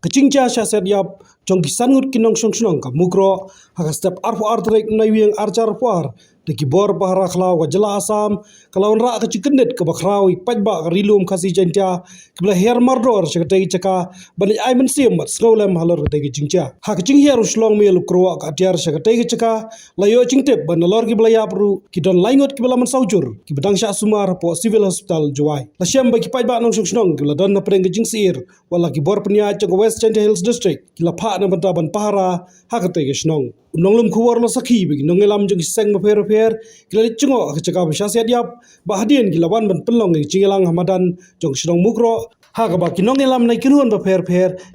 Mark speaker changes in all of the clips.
Speaker 1: Kacingcha syaset yap jong kisan ngut kinong shong ka mukro haka step arfu artrek na wieng archar puar de kibor bahara khlaw ka jela asam kalawan ra kacikendet ke bakrawi pajba rilum kasi janta kibla her mardor chakatei chaka bani ai men sim mat snowlem halor de kacingcha haka cing her uslong mel kro ka tiar chakatei chaka layo cingtep ban lor kibla yapru kidon laingot kibla man saujur kibdang sya sumar po civil hospital jawai la syam bagi pajba nong shong kibla don na preng kacing sir wala kibor penia chaka West Chanty Hills District kila pa na bantaban pahara hakate gesnong nonglum khuwar lo sakhi bagi nongelam jeng seng maper kila licungo akachaka bisyasiat yap bahadien kila wan ban pelong cingelang hamadan jong snong mukro hakaba kinongelam nai kinuan maper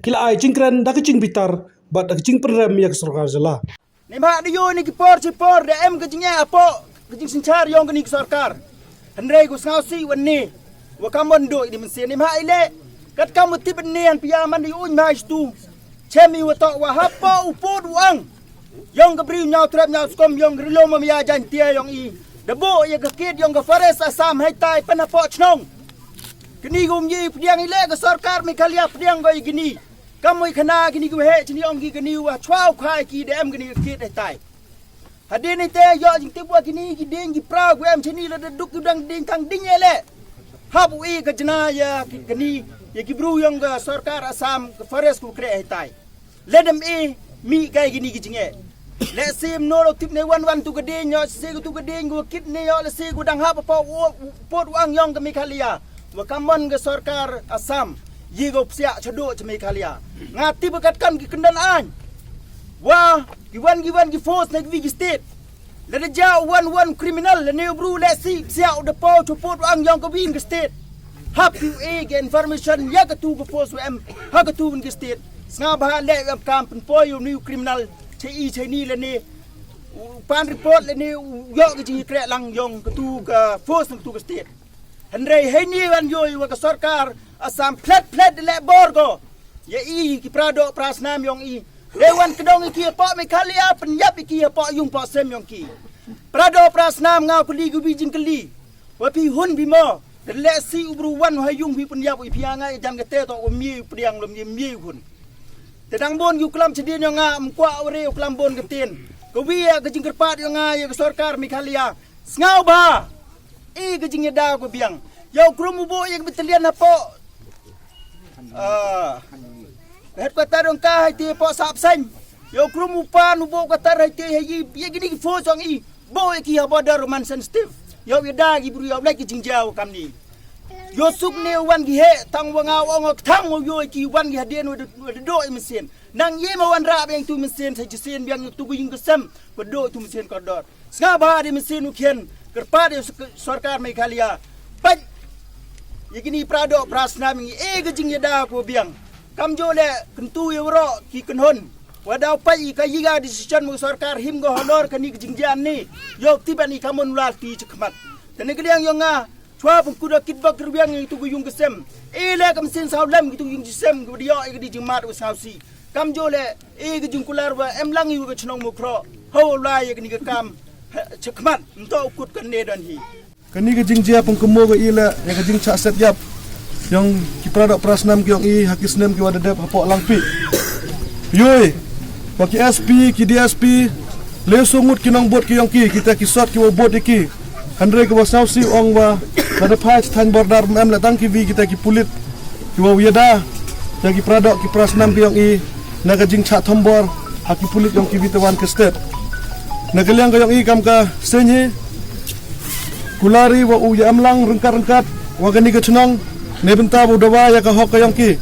Speaker 1: kila ai cingkren dak cing bitar bat dak cing perem yak sarkar jela
Speaker 2: Nimha diyo ni kipor de em kecingnya apo kecing sincar yong kini sarkar Henry ku ngausi wani wakamon do di mesin nimha ile kat kamu tiban nian piyaman di uñ mais tu chemi wato wa hapa upod uang yong gabriu nyau trap nyau skom yong rilo mamia jantia yong i debo ya gakit yong gafares asam haitai panapo chnong kini gumyi pdiang ile ga sarkar mi kalia pdiang goi gini kamu khana gini gu he chini yong gi gini wa chwau khai ki dem gini gakit haitai hadin ite yo jing tibwa gini gi ding gi pra gu em chini la duk dang ding tang ding ele habu i ga jna ya gini ya kibru yang ga sarkar asam fares ku kre haitai ledem e mi kai gini gijinge le sim no tip ne wan tu gede nyo se tu gede go kit ne yo le se gu dang ha pa pot wang yang ga mi khalia wa kamon ga sarkar asam yi go psia chado chmi khalia ngati bakat kan ki kendan an wa giwan gi force ne gi state le de ja one criminal le ne bru le si psia de po pot wang yang ga win ga state Happy ege information ya katu ko post em ha katu in state nga ba le em kampen po you new criminal che ni le ni pan report le ni yo ke ji kre lang yong katu ka post katu state henry he ni wan yo wa ka sarkar asam plet le borgo ya i ki prado prasnam yong i le wan kedong ki po me khalia pen yap ki po yung po sem yong ki prado prasnam nga kuli gu bijing kali wa pi hun bi mo le si ubru wan hayung pi punya pu pianga jam kete to mi priang lom mi hun tedang bon yu klam chedin yo nga mkwa ore klam bon ketin ko wi ga jing kerpat yo nga yo sarkar mi khalia ngau ba e ga jing da ko biang yo krum bo ye betalian apo het kata dong ka ti po sap san yo krum upan bo kata rai ti ye gini fo song i bo ki ha bodar man sensitive yo wida gi bru yo lek jing jaw kam ni yo suk ne wan gi he tang wanga ong tang yo ki wan gi hadien do mesin nang ye ma wan ra beng tu mesin sa jisen biang tu gu ying kesem ko do tu mesin ko dor nga ba di mesin ukien kerpa de sarkar me khalia pat ye gini prado prasna mi e ga jing da ko biang kam jo le kentu yo ro ki kenhon wadau pai ka yiga decision mu sarkar him go honor kani jingjan ni yo tibani kamun lalti chekmat tene kliang yo nga chwa pun kuda kitbak rubiang itu guyung kesem ele kam sen saulam gitu yung jisem gudio di jingmat usausi kam jole e gujung kular wa em lang yu ga chnong mu kro ho la ye ni ga kam chekmat nto kut kan ne don hi
Speaker 3: kani ga jingjia pun kemo ga ila ya ga jing cha set yap yang kiprada prasnam ki yong i hakisnem ki wadadep hapo langpi yoi Paki SP, ki DSP, le sungut kinong bot ki yong ki, kita kisot ki wo bot iki. Handre ke wasausi ong wa, kada patch tan bordar em latang ki vi kita ki pulit, ki wo yada, ya ki pradok ki prasnam ki yong i, naga jing chat tombor, haki pulit yong ki vitawan ke state. Nagaliang ka yong i kam ka senye, kulari wa u ya amlang rengkat, wa gani ke chenong, nebenta bu dawa ya ka hok ka yong ki.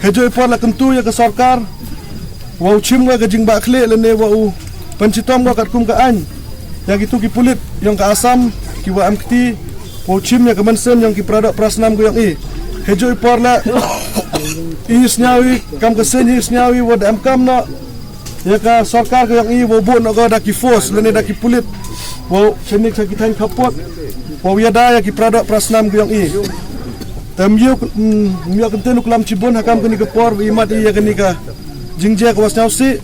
Speaker 3: Hejo ipor la kentu ya ka sarkar, wau chim ga jing ba khle le ne wau pancitom ga kat kum ka an ya gitu ki pulit yang ka asam ki wa amkti wau chim ya ka mansen yang ki prada prasnam go yang i hejo ipor la isnyawi kam ka sen isnyawi wa am kam no ya ka sarkar ga yang i wau bon ga da ki force le ne da ki pulit wau chenik sa ki tan kapot wau ya da ya ki prada prasnam go yang i tamyo myo kenten uklam cibon hakam kini ke por wi mat ya kini ka jingjia ko wasnau si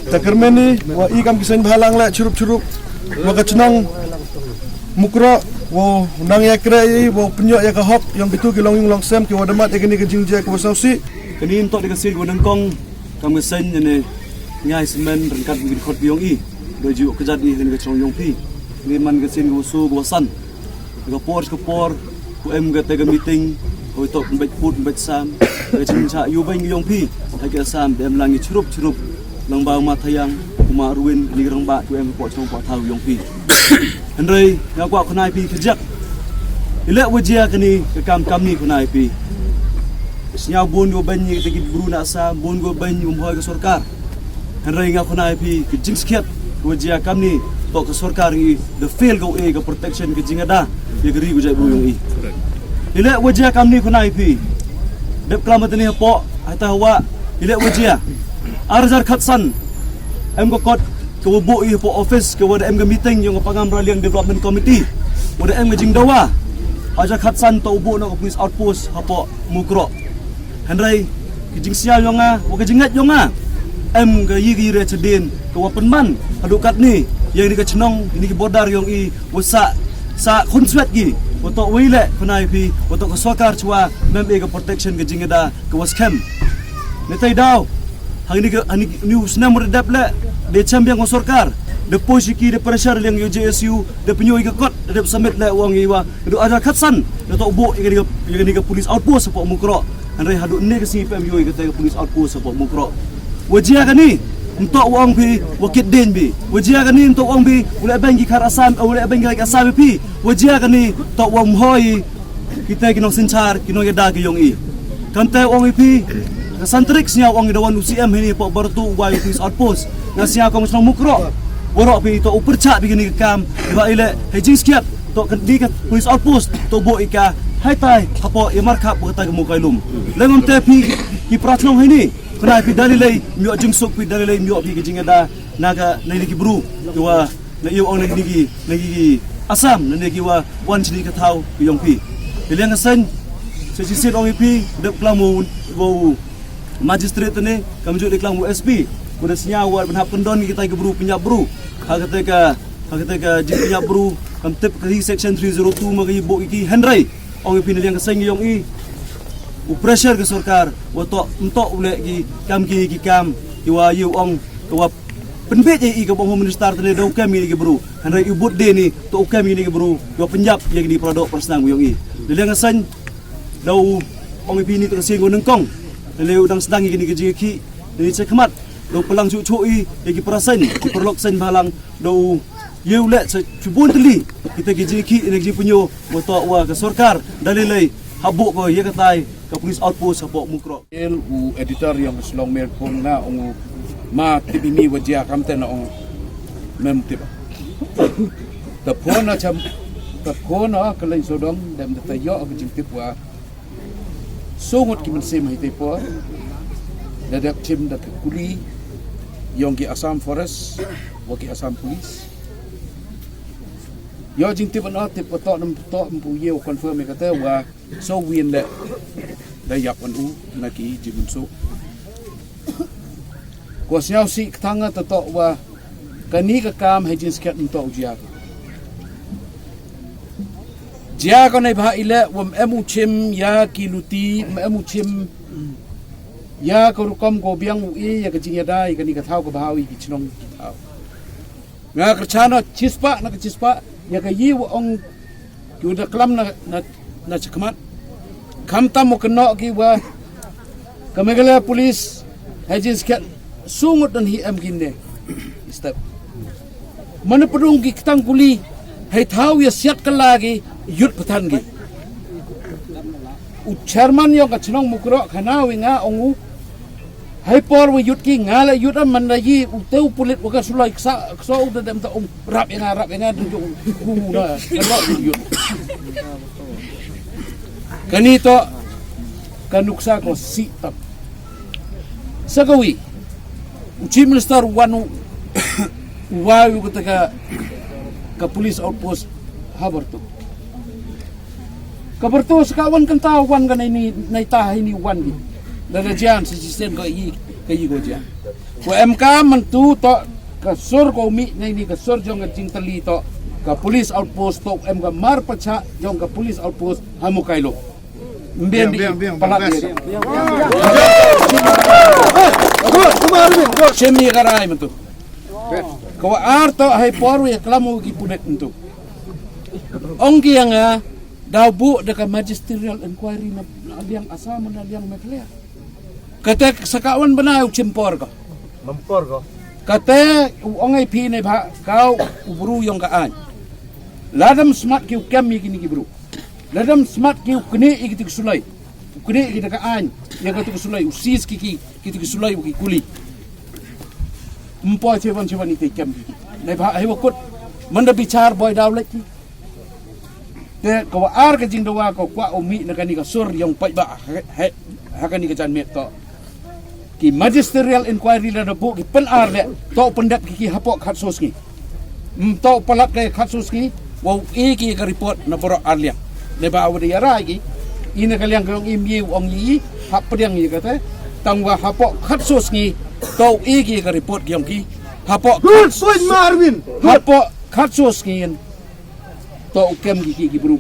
Speaker 3: takermeni wa ikam kisen balang la curup wa kacnong mukro wo nang ya kre wo penyo ya ka hok yang bitu ki long sem ki wadamat ekini ke jingjia ko wasnau si
Speaker 4: Kanin tok dikasih gua nengkong kam ngesen ne nyai semen rengkat bi khot biong i doju kejat i ni kachong yong pi ni man kasin gua su gua san ga por ku em ga te ga meeting oi tok mbet put mbet sam ga chin cha yu bang yong pi ha ga sam dem langi churup lang bau ma thayang kuma ruin ni rang ba tu em po chong po thau yong pi henrei ga kwa khonai pi kejak ile wajia kani kam ni khonai pi Senyau bun go banyi kita buru nak sa bun go banyi umhoi ke sorkar. Henry ngah khonai pi ke jing skiat wajia kami to ke sorkar ngi the fail go ke protection ke jing ada ye geri go jai buru ngi. Ile wajia kami khonai pi. Dep kelamat ni po ata hawa ile wajia. Arzar khatsan em go kot ke bu i po office ke wada em go meeting yang pangam raliang development committee. Wada em jing dawa. Ajar khatsan to bu na police outpost hapo mukro. Henry kijing sial yonga wa kijingat yonga em ga yigi re cedin ke wa penman hadukat ni yang di kachnong ini ki bodar yong i wasa sa khunsuat gi wotok wile khonai pi wotok ke sokar chwa mem e ga protection ke jingada ke was camp netai daw hang ni news na murdap le de champion ko sorkar de posiki de pressure yang yo JSU de penyoi ke kot de summit le wong i wa do ada khatsan de tok bu yang ni ke police outpost po mukro Henry haduk ni ke sini PMU kata police outpost support mukro. Wajia kan ni untuk wang pi wakit den bi. Wajia kan ni untuk wang pi boleh bangi kar asam boleh bangi lagi asam pi. Wajia kan ni untuk wang hoi kita kena sencar kena yada ke yong i. Kanta wang pi santrik sia wang dawan UCM ini pak bertu wai police outpost. Nasia kong senang mukro. Borok pi to upercak begini kam. Ba ile hejing skiat to di police outpost to bo ika hai tai hapo yamar khap bertai ke mukai lum lengom te pi ki prathnong hai ni kena pi dalilai myo jingsuk pi dalilai myo pi ke jingada naga nei ki bru wa na yu ong nei ki asam nei ki wa wan chini ka thau ki yong pi leng sen se si sit ong pi de klamu wo magistrate ne kamju de klamu SP kuda snya wa ban hap pendon kita ke bru penyap bru ha kata ka jing penyap bru kam tip ke section 302 magi bo iki Henry Ong ipin yang keseng yong i, pressure ke sorkar, wato untuk ulek ki kam, kiwa yu ong kiwa penbet i ke bang minister tene dau kami ni ke bro, henry ubut de ni to kami ni ke bro, kiwa penjap yang di produk persnang yong i. Yang keseng dau ong ipin ni to keseng nengkong, leu dang sedang gini ke jiki, ni cekmat, dau pelang cucu i, lagi perasan, perlok sen balang dau Ye ulet sebun teli kita gijiki energi punyo wato wa ke sorkar dalilai habuk ko ye katai ke police outpost habuk mukro
Speaker 5: el u editor yang selong mer pun na ong ma tibimi wajia kamte na ong mem tib the phone cham the phone ka lai sodom dem ta yo ka jing tip wa songot ki men sem hite po dadak chim da kuli yong ki Assam forest wa ki Assam police Yo jing tip na tip ko to mpu ye confirm kata wa so win le da yak anu na ki jimun so ko siaw si tanga to wa kani ka kam he jin skat to jia ko nei bha ile wam emu chim ya kiluti emu chim ya ko kom go biang u e ya ka jing ya dai kani ka thau ko bhawi ki chnong ki thau nga kerchana chispa na chispa ya ka yi ong ki da klam na chakmat kam tam mo kno ki wa kamegala police hajin skat sungut dan hi am ginne step mana pedung ki kitang kuli hai thau ya siat kalagi yut pathan gi u chairman yo ka chnong mukro khana winga ongu hai por we yut ki ngala yut man la yi u teu pulit wa ka sulai sa so u dem ta rap nga du ku na lo yut kanito kanuksa ko si tap sagawi u chief minister wanu wayu ka police outpost habertu kabertu sekawan kan tawan kan ini naitah ini wan gi darajan sistem ko yi go jan ko MK mentu to kasur ko mi ni kasur jong jing tali to ka police outpost to MK mar pacha jong ka police outpost hamu kailo Mbien di palat dia. Cemi karai mentu. Kau arto hai poru ya kelamu ki punet mentu. Ongki yang dabu dekat magisterial inquiry na aliang asam na aliang mekler. Kata sakawan benar cimpor ko.
Speaker 3: Mempor ko.
Speaker 5: Kata ongai pi ne ba kau uburu yang kaan. Ladam smart ki kami kini ki bro. Ladam smart ki kene iki sulai. Kene iki kaan yang katu sulai usis ki sulai ki kuli. Empo cewan itu kami. Ne ba ai wakut manda bicar boy dawlet ki. Te kau ar ke jing doa kau kwa umi nak ni ka sur yang pai ba hakani ka jan met to. Ki magisterial inquiry la do ki pen ar le to pendat ki hapok khatsos ki. To palak ke khatsos ki wow ki ka report na poro arlia. Ne ba awde yara ki ina kaliang kong imye ong yi hap pedang yi kata tangwa hapok khatsos ki to ki ka report ki ong ki hapok
Speaker 3: Soy Marvin.
Speaker 5: hapok khatsos ki to kem ki bru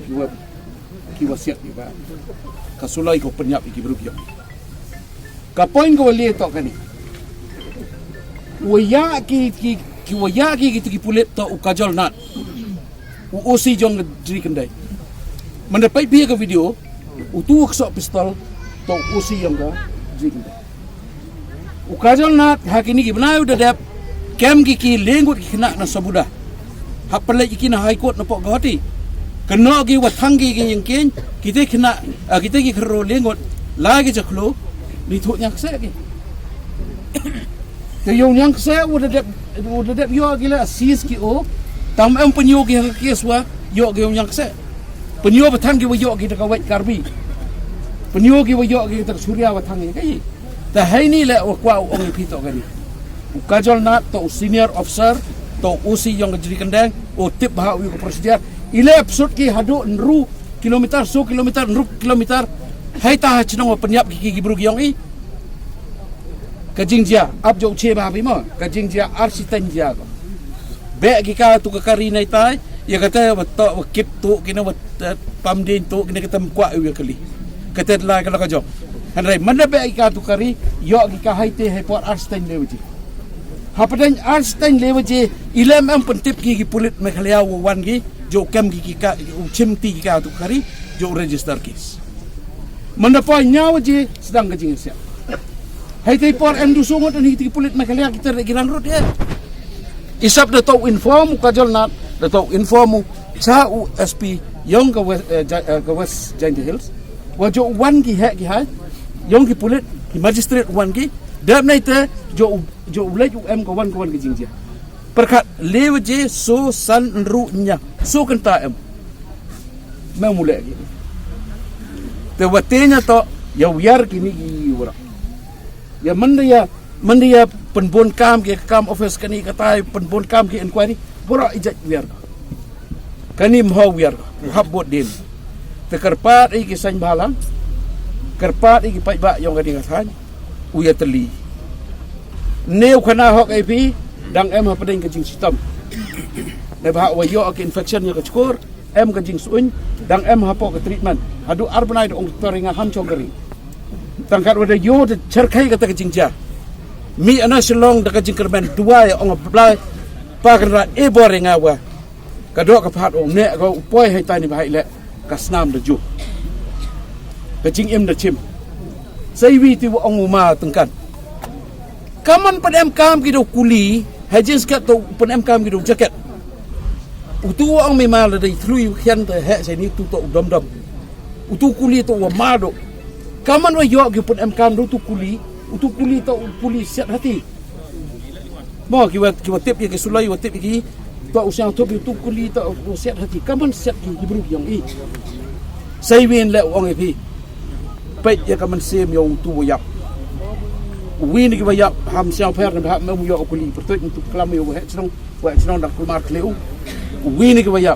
Speaker 5: ki wasiat ki ba kasulai ko penyap ki bru ki ka poin ko le to kani waya ki waya ki ki pulet to ukajol nat usi jong diri kendai mendapat pihak ke video utu sok pistol to usi yang ga diri kendai ukajol nat hakini ki bena udah dap kem ki lenggut ki kena na sabudah hapalai ki na high court na pok gati kena ki wathangi ki yang ken kita kena kita ki kero lenggut lagi jaklo ni thuk nyak se ki te yong nyak se udah dap yo gila sis ki o tam em penyo ki keswa yo ki yong nyak se penyo bathang ki yo ki ta wet karbi penyo ki yo ki ta surya bathang ni kai ta hai ni le kwa ong pi to gani ukajol na to senior officer to usi yang jadi kendang o tip bah wi ko prosedur ile episode ki hadu nru kilometer so kilometer nru kilometer hai ta chinong penyap ki bru giong i kajingjia ab jo che ba bi mo kajingjia arsiten dia ko be ki ka tu ka kari nai tai ya kata to kip tu kina pam din tu kina kata kwa wi kali kata la kala ka jo hanrai mana be ki ka tu kari yo ki ka hai te hai por arsiten le wi hapadan Einstein lewaje ilem am pentip ki pulit mekhalia wan gi jo kem ki ka chimti ki ka tu kari jo register case mendapat nyawa je sedang kejing siap hai tai por em du songot ni ki pulit mekhalia kita giran rot ya isap da tau inform ka jol nat da tau inform cha USP yang ka West Giant Hills wa jo wan ki ha ki hai yang ki pulit ki magistrate wan ki dam nai te jo ulai UM kawan ke jingjia perkat lewaje so san ru nya so kenta em memulai gitu te watenya to ya wiar kini gi ora ya mendia penbon kam ke kam office kani katai penbon kam ke inquiry bora ijat wiar kani mau wiar habot din te kerpat iki san balang kerpat iki pai ba yang kadi ngathan uya teli neu khana hok ip dang em ha pading kajing sistem ne ba wa yo ke infection ya ka skor em kajing suin dang em ha po ke treatment adu arbanai ong toringa ham chogari tangkat wada yo de cerkai kata kajing ja mi ana selong de kajing kerben dua ya ong apply pa kan e boringa wa kadok ka phat ong ne ko poi hai tai ni ba hai le kasnam de ju kajing em de chim sai wi ti ong uma tengkan kaman pen kam kido kuli hajin skat to pen kam kido jaket utu ang may mal dai thlui khian te he sai ni tu to dom utu kuli to wa mado kaman wa yo ki pen kam do tu kuli utu kuli to kuli set hati mo ki wa tip ki sulai wa tip ki to usang to tu kuli to set hati kaman set ki bru yang i sai win le ong e pi pe ya kaman sem yong tu wa yap wini ki bayak ham siang per na ham mu yo kuli pertut untuk kelam yo he senong dak kumar kleu wini ki bayak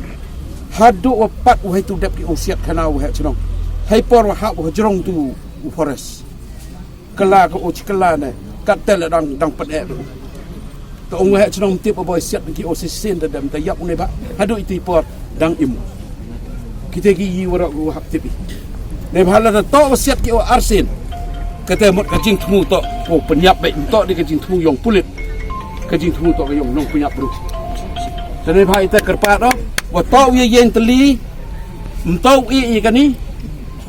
Speaker 5: hadu opat wa tu dap ki usiat kana wa he senong hai por wa ha wa jrong tu forest kala ko uch kala ne kat tel dang pet e to ong he senong tip boy siat ki osisen da dam ta yak ne ba hadu itu por dang im kita ki yi wara wa hap tipi ในพาราโตเสียดกิโออาร์เซนก็แต่หมดกระจิงทูโตโอ้ปัญญาไปโตดีกระจิงทูยองปุลิตกระจิงทูโตก็ยองน้องปัญญาปรุแต่ในพาอิตากระปาดว่าโตวิเย็นตลีมโตอีกันนี้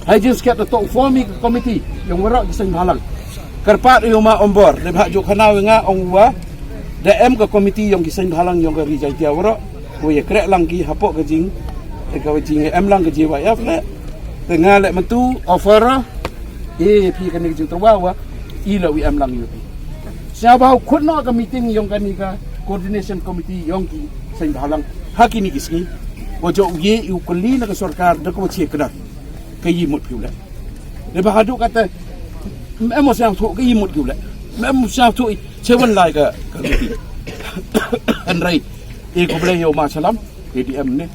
Speaker 5: ให้จิงสเก็ตโตฟอร์มีคอมมิตี้ยองวราจิงพลังกระปาดอยู่มาอมบอร์ในพาจุขนาวงาองวะแต่เอ็มกับคอมมิตี้ยองกิสังพลังยองกระริจายเดียววราว่าอย่าแกะลังกีฮับปกระจิงแต่กระจิงเอ็มลังกระจิงว่าเอฟเลยแต่งานแหละมันตู้ออฟเฟอร์พี่กันนี่จึงตัวว่าอีเราวิเอ็มลังอยู่ชาวบ้านคนนอกก็มีติ้งยองกันนี่ก็ coordination committee ยองกีสังพลังฮักกินี่กิสกี้ว่าจะอุยอยู่คนลีนักสรการนักวิชาการก็ยิ่งหมดผิวแล้วเดี๋ยวพาดูกันแต่แม่หมดสาวถูกก็ยิ่งหมดผิวแล้วแม่หมดสาวถูกเชื่อวันไรก็มีติ้งอันไรก็เปลี่ยนมาฉลาม ADM เนี่ย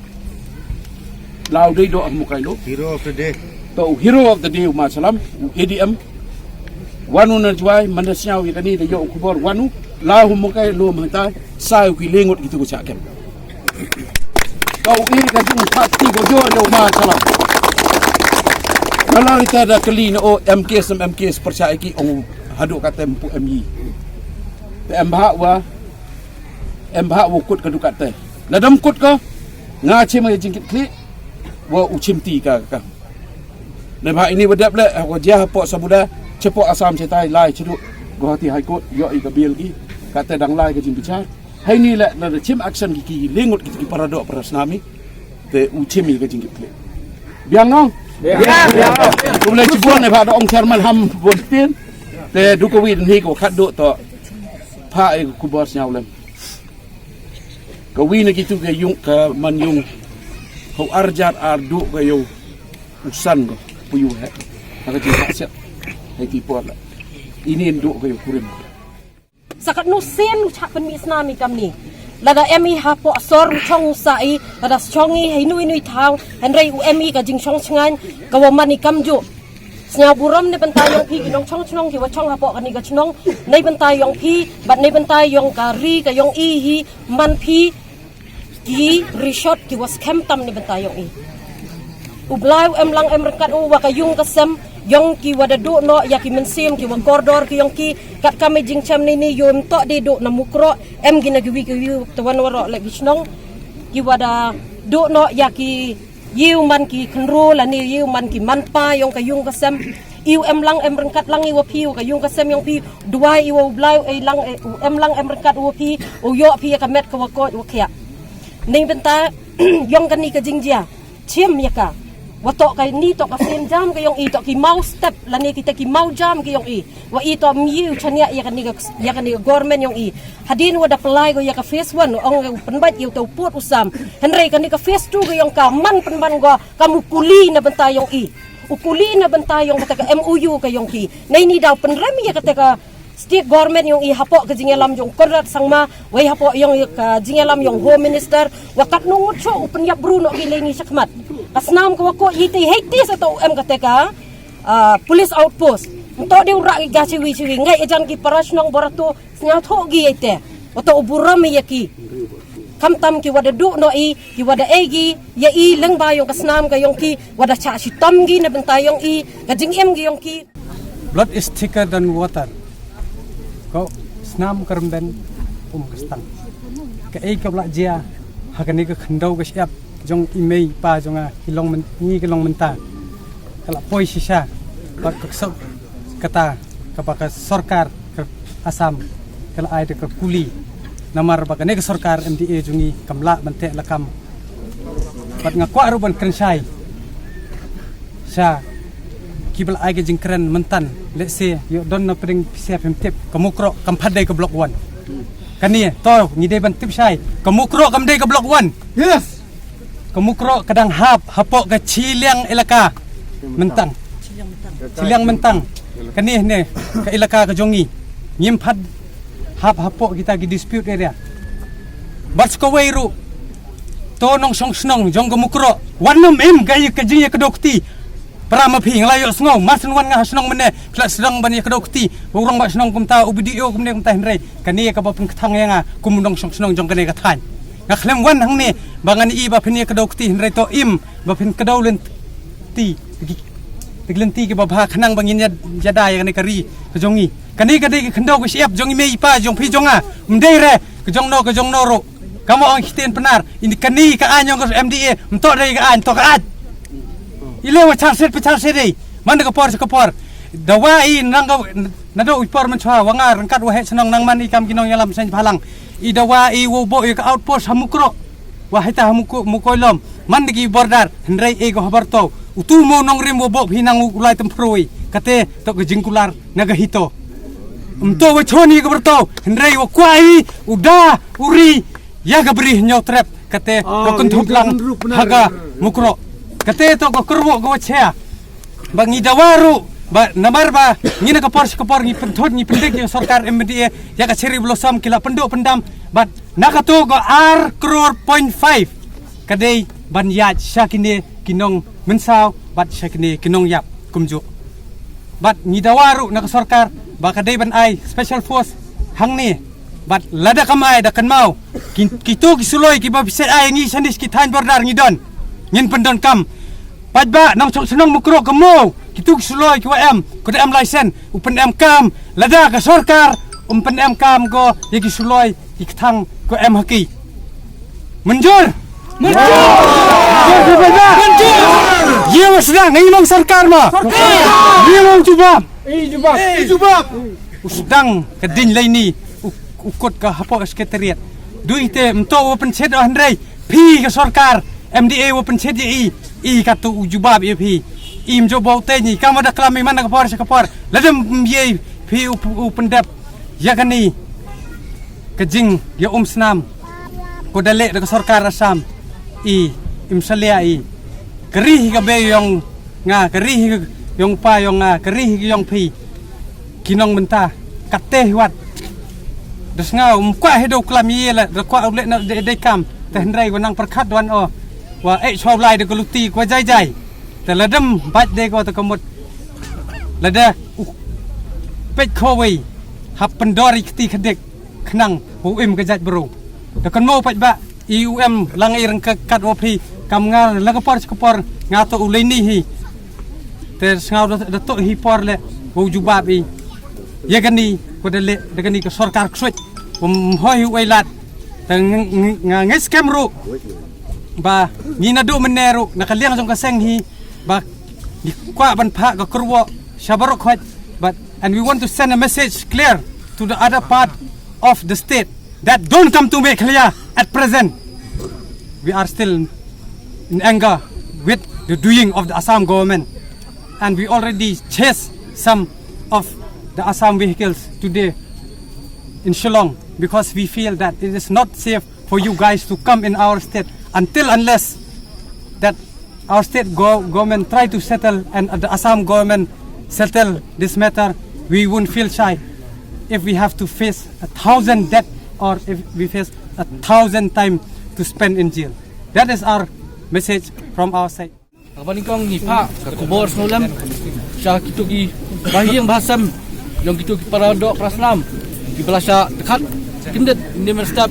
Speaker 5: เราได้ดูอันมุกัยลูก
Speaker 3: Hero of the day.
Speaker 5: to hero of the day ma salam ADM wanu na juai manasyaw ikani de yo kubor wanu lahu mo kay lo mata sai ki lengot gitu ko sakem to iri ka jung pati ko yo ma salam kalau kita ada kelina o MKS percaya ki ong hadu ka tempu MI MBH wa kut ka dukat te ladam kut ko ngache ma jingkit kli wa uchimti kaในภาคนี้วันเดียบเลยว่าเจ้าปอสมุดาเฉพาะอาสามเชตายไล่ชุดกุหาที่ไฮโคตย่อยกับเบลกี้กาแต่ดังไล่กับจิมพิชาให้นี่แหละเราชิมแอคชั่นกี่เลี้ยงหมดกี่ปาราดอกปาราสนามิแต่อุชิมีกับจิงกิเพลเบียงน้องผมเลยชิบวนในภาคองค์ชาร์มันทำบนเตียนแต่ดูกวีนที่ก็คัดดูต่อภาคกุบอสยาวเลยกวีนกี่ตุกยุงกับมันยุงเขาอาร์จาร์อาร์ดูกับยุอุสันก็puyu he aga ji set he ti por la ini ndu ko kurim
Speaker 6: sakat nu sen nu chak pen mi snami kam ni lada emi ha po sor chong sai lada chongi he nui thang henrei u emi ka jing chong chngan ka wa mani kam ju snya buram ne bentai yong phi nong chong ki wa chong ha po kan ni ka chnong nei bentai yong phi bat nei bentai yong ka ri ka yong i hi man phi ki resort ki was camp tam ne bentai yong i ublai em lang em rekat u wa kayung kasem yong ki wada do no ya ki mensim ki wa koridor ki yong ki kat kami jing cham ni yom to de do na mukro em gina gi tawan waro le gisnong ki wada do no ya ki yiu man ki khnro la ni yiu man ki man pa yong kayung kasem iu em lang em rekat lang i wa piu kayung kasem yong pi duai i wa ublai lang em lang em rekat u pi u yo pi ka met ka wa ko wa khia ning benta yong kan ni ka jing jia chim ya ka wato kay ni to ka sim jam kayong ito ki mau step lani kita ki mau jam kayong i wa ito miu chania ya kan ni government yong i hadin wada pelai go ya ka phase 1 ong penbat yu to put usam henrei kan ni ka phase 2 kayong ka man penban go kamu kuli na bentayong i ukuli na bentayong kata MOU kayong ki nay ni daw penrem ya kata state government yung ihapo ka jingalam yung Konrad Sangma way hapo yung ka jingalam yung home minister wakat nungut so upanya Bruno gileni sakmat kasnam ko ko iti hate sa to kateka police outpost to de ura ga siwi ngai ejan ki parash nong borato snya tho gi ite wato uburam yaki kamtam ki wada du no i ki wada egi ya i leng ba yung kasnam ka yung ki wada cha si tom gi na bentayong i ka jingem gi yung ki
Speaker 7: blood is thicker than water ko snam karmben kastang ka ei kabla jia hakani ka khandau ka siap jong imei pa jonga hilong men ni kilong menta kala poi sisa par kaksok kata kapaka sarkar asam kala ai de ka kuli namar baka ne ka sarkar MDA jungi kamla bante lakam bat nga kwa ruban krensai sa kibal ai jing keren mentan let's say yo don na pring siap hemtip kamukro kampadai ke blok 1 kani to ngide ban tip sai kamukro kamdai ke blok 1 yes kamukro kadang hapok ke Ciliang elaka mentang Ciliang mentang kani ne ke elaka ke jongi nyimpad hapok kita gi dispute area batsko weiru to nong song snong jong kamukro wanum em gay ke jing ke dokti Prama phing layo snong masun wan nga snong mene kla sedang bani kedokti urang ba snong kumta ubidio kumne kumta henrei kani ka ba pung thang nga kumundong snong jong kane ka than nga khlem wan hang ni bangan i ba phini kedokti henrei to im ba phin kedaulen ti teglenti ke babha khanang bangin jada yang ne kari kejongi kani kendau ke siap jongi mei pa jong pi jonga mdere kejong no ro kamu ang khiten penar ini kani ka anyong ke MDA mtok dai ka an tok at ile wa char set dei man ka por dawa i nado ipor man chwa wanga rangkat wa he senong nang man ikam kinong yalam sen phalang i dawa i wo bo ka outpost hamukro wa heta mukoilom man ki bordar hendrai e go habarto utu mo nong rim wo bo hinang ulai temproi kate to ke jingkular naga hito umto wa choni go berto hendrai wa kwai uda uri ya ga beri nyaw trap kate ko kuntup lang haga mukro kate to ko kurwo go chea bangi dawaru ba namar ba ngina kapor ngi penthot ngi pendek yang sarkar MDA ya ka ceri blossom kila penduk pendam bat nakato go ar crore 0.5 kadai ban yat syakine kinong mensaw bat syakine kinong yap kumju bat ngi dawaru nak sarkar ba kadai ban ai special force hang ni bat lada kamai da kan mau kitu kisuloi ki ba biset ai ngi sandis ki than bordar ngi don ngin pendon kam Pajba nang senang mukro kemo kitu kisuloi ki WM ko am license upen am kam lada ka sarkar umpen am kam ko yaki suloi ikthang ko am haki menjur ye wasna ngai mang sarkar ma ye mang jubab usdang kedin laini ukot ka hapo sekretariat duite mto open set handrai pi ka sarkar MDA open set i katu ujubab pi im jo baute ni kamada klami mana kapor ladem ye pi upendap yakani kejing ya snam ko dale da sarkar asam i imsalia i kerih ka be yong nga kerih yong pa yong nga kerih yong pi kinong menta kateh wat das nga kwa hedo klami la da kwa ulet na de kam tehnrai wanang perkhat wan o wa chau lai de guluti kwa jaiแต่ละดำบัดเด็กว่าตะกมดละเดเป็ดโควิหับปันดอริกตีขเด็กขนังหูเอ็มกระจัดบรูแต่กันโม่ปัดบะ EUM ลังเอรังกัดวพีกำงานแล้วก็ปอร์สกปอร์งาตัวอุเลนี่ฮีแต่สงาวดตัวฮีปอร์เลยวูจูบาบียากันนี่ก็เดเลยเด็กนี่ก็สอร์การช่วยผมห้อยไว้ลัดแต่งาเงสแกมรูบะนี่นาดูมันเนรูนักเลี้ยงจงกระเซงฮีbut di kwa ban pha ka kurwo shabarok khot but and we want to send a message clear to the other part of the state that don't come to Meghalaya at present. We are still in anger with the doing of the Assam government and we already chased some of the Assam vehicles today in Shillong because we feel that it is not safe for you guys to come in our state unless that our state government try to settle and the Assam government settle this matter. We won't feel shy if we have to face 1,000 death or if we face 1,000 time to spend in jail. That is our message from our side.
Speaker 8: Kapaningkong ni pa kakubor snolam siya kitu gi bahiyang bahasam yung kitu gi paradok praslam gi belasya dekat kindet ni menstap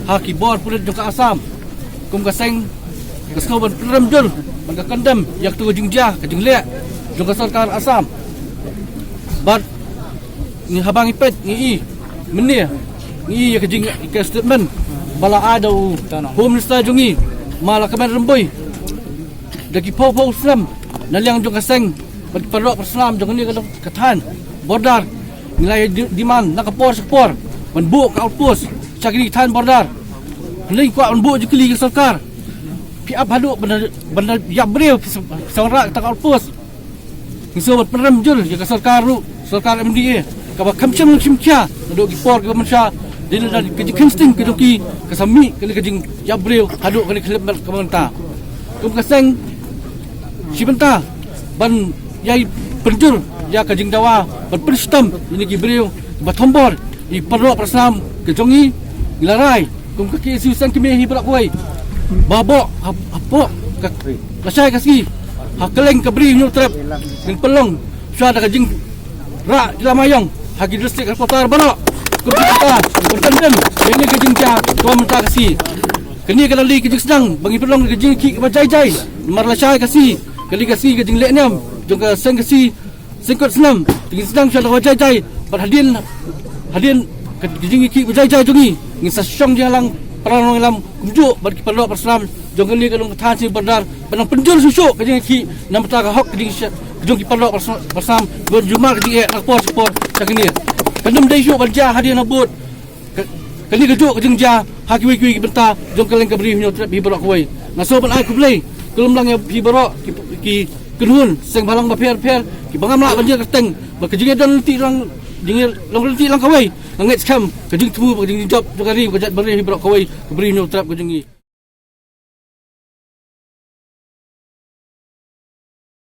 Speaker 8: haki bor pulit jong ka Assam kum kaseng kaskoban peramjul magkakandam yak tu jingja kajingle jong ka sarkar Assam but ni habang ipet ni menir ni kajing ke statement bala ada home minister jongi mala kamen remboi dagi po Islam naliang jong kaseng padok Islam jong ni katan bordar nilai diman nakapor sekpor menbu ka outpost sakini tan bordar lei kwa menbu jukli ke sarkar piap hadu benar yabril sawra tak outpost ngisot peram jul ya ke sarkar MDA ka kamcham chimcha dok por ke mansha din dan ke kinsting ke doki ke sami ke jing yabril hadu ke klub kementar kum kaseng sibenta ban yai penjur ya ke jing dawa ban pristam ini gibril batombor di perlo prasam ke jongi gilarai kum ke isu sang kemehi pula koi babok apa kasai kasi hakeleng kebri nyu trap din pelong suada ke jing ra dilamayong hagi distrik reporter balok kita bertandem ini ke jing ja tua menta kasi kini kalali ke jing sedang bagi pelong ke jing ki bajai-jai marlasai kasi kali kasi ke jing leknyam jongka sengkesi sengkot senam tinggi sedang syah wajai jai berhadian kejing iki wajai jai jongi ngi sasyong jalang perang lam kumjuk bagi pada Islam jongka ni kadung tansi berdar penang penjul susuk kejing iki nam ta hok kejing jong ki pada Islam berjumlah kejing nak cak ni pendem dai syuk berja hadian abut kali kejuk kejing ja haki wi bentar jong kaleng kabri hinyo trap bi barok koi ngaso ban ai kublai kelum lang ya bi barok ki kenhun seng balang ba per ki bangam la banja keteng ba kejing dan ti rang dingir long ti lang kawai ngait skam kejing tu kejing job jogari kejat bari bi barok koi kabri hinyo trap kejing